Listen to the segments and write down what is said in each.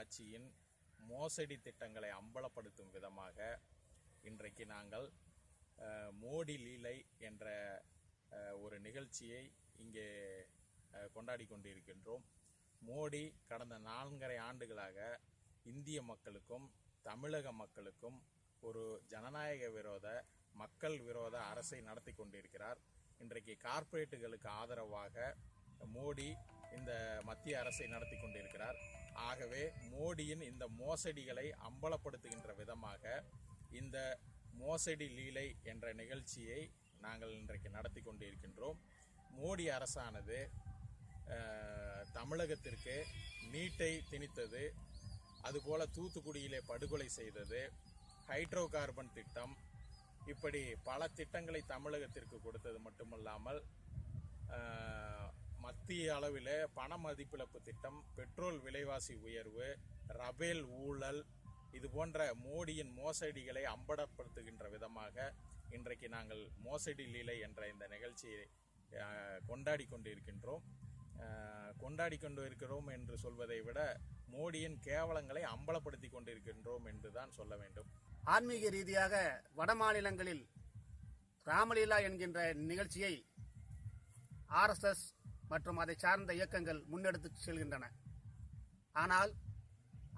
ஆட்சியின் மோசடி திட்டங்களை அம்பலப்படுத்தும் விதமாக இன்றைக்கு நாங்கள் மோடி லீலை என்ற ஒரு நிகழ்ச்சியை இங்கே கொண்டாடி கொண்டிருக்கின்றோம். மோடி கடந்த 4.5 ஆண்டுகளாக இந்திய மக்களுக்கும் தமிழக மக்களுக்கும் ஒரு ஜனநாயக விரோத மக்கள் விரோத அரசை நடத்தி கொண்டிருக்கிறார். இன்றைக்கு கார்ப்பரேட்டுகளுக்கு ஆதரவாக மோடி இந்த மத்திய அரசை நடத்தி கொண்டிருக்கிறார். ஆகவே மோடியின் இந்த மோசடிகளை அம்பலப்படுத்துகின்ற விதமாக இந்த மோசடி லீலை என்ற நிகழ்ச்சியை நாங்கள் இன்றைக்கு நடத்தி கொண்டிருக்கின்றோம். மோடி அரசானது தமிழகத்திற்கு நீட்டை திணித்தது, அதுபோல தூத்துக்குடியிலே படுகொலை செய்தது, ஹைட்ரோ கார்பன் திட்டம், இப்படி பல திட்டங்களை தமிழகத்திற்கு கொடுத்தது மட்டுமல்லாமல் மத்திய அளவில் பண மதிப்பிழப்பு திட்டம், பெட்ரோல் விலைவாசி உயர்வு, ரபேல் ஊழல், இது போன்ற மோடியின் மோசடிகளை அம்பலப்படுத்துகின்ற விதமாக இன்றைக்கு நாங்கள் மோசடி லீலை என்ற இந்த நிகழ்ச்சியை கொண்டாடி கொண்டிருக்கிறோம் என்று சொல்வதை விட மோடியின் கேவலங்களை அம்பலப்படுத்தி கொண்டிருக்கின்றோம் என்றுதான் சொல்ல வேண்டும். ஆன்மீக ரீதியாக வட மாநிலங்களில் ராமலீலா என்கின்ற நிகழ்ச்சியை RSS மற்றும் அதை சார்ந்த இயக்கங்கள் முன்னெடுத்து செல்கின்றன. ஆனால்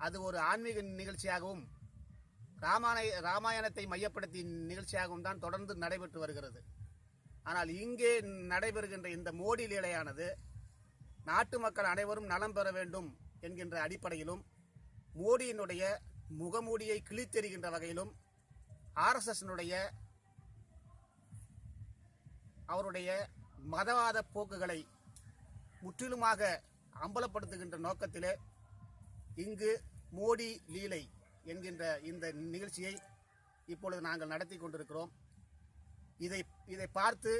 அது ஒரு ஆன்மீக நிகழ்ச்சியாகவும் ராமாயணத்தை மையப்படுத்தி நிகழ்ச்சியாகவும் தான் தொடர்ந்து நடைபெற்று வருகிறது. ஆனால் இங்கே நடைபெறுகின்ற இந்த மோடி லீலையானது நாட்டு மக்கள் அனைவரும் நலம் பெற வேண்டும் என்கின்ற அடிப்படையிலும் மோடியினுடைய முகமூடியை கிழித்தெறிகின்ற வகையிலும் RSSனுடைய அவருடைய மதவாத போக்குகளை முற்றிலுமாக அம்பலப்படுத்துகின்ற நோக்கத்திலே இங்கு மோடி லீலை என்கின்ற இந்த நிகழ்ச்சியை இப்பொழுது நாங்கள் நடத்தி கொண்டிருக்கிறோம். இதை பார்த்து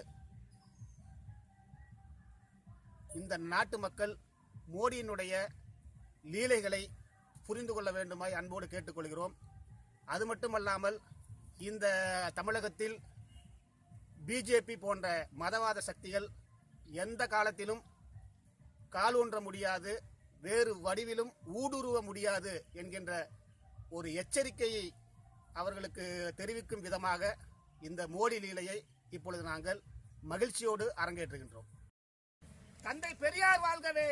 இந்த நாட்டு மக்கள் மோடியினுடைய லீலைகளை புரிந்து கொள்ள வேண்டுமாய் அன்போடு கேட்டுக்கொள்கிறோம். அது மட்டுமல்லாமல் இந்த தமிழகத்தில் பிஜேபி போன்ற மதவாத சக்திகள் எந்த காலத்திலும் கால் ஊன்ற முடியாது, வேறு வடிவிலும் ஊடுருவ முடியாது என்கின்ற ஒரு எச்சரிக்கையை அவர்களுக்கு தெரிவிக்கும் விதமாக இந்த மோடி லீலையை இப்பொழுது நாங்கள் மகிழ்ச்சியோடு அரங்கேற்றுகின்றோம். தந்தை பெரியார் வாழ்கவே!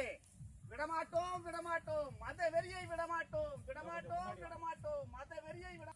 விடமாட்டோம், மத வெறியை விடமாட்டோம், மத வெறியை விட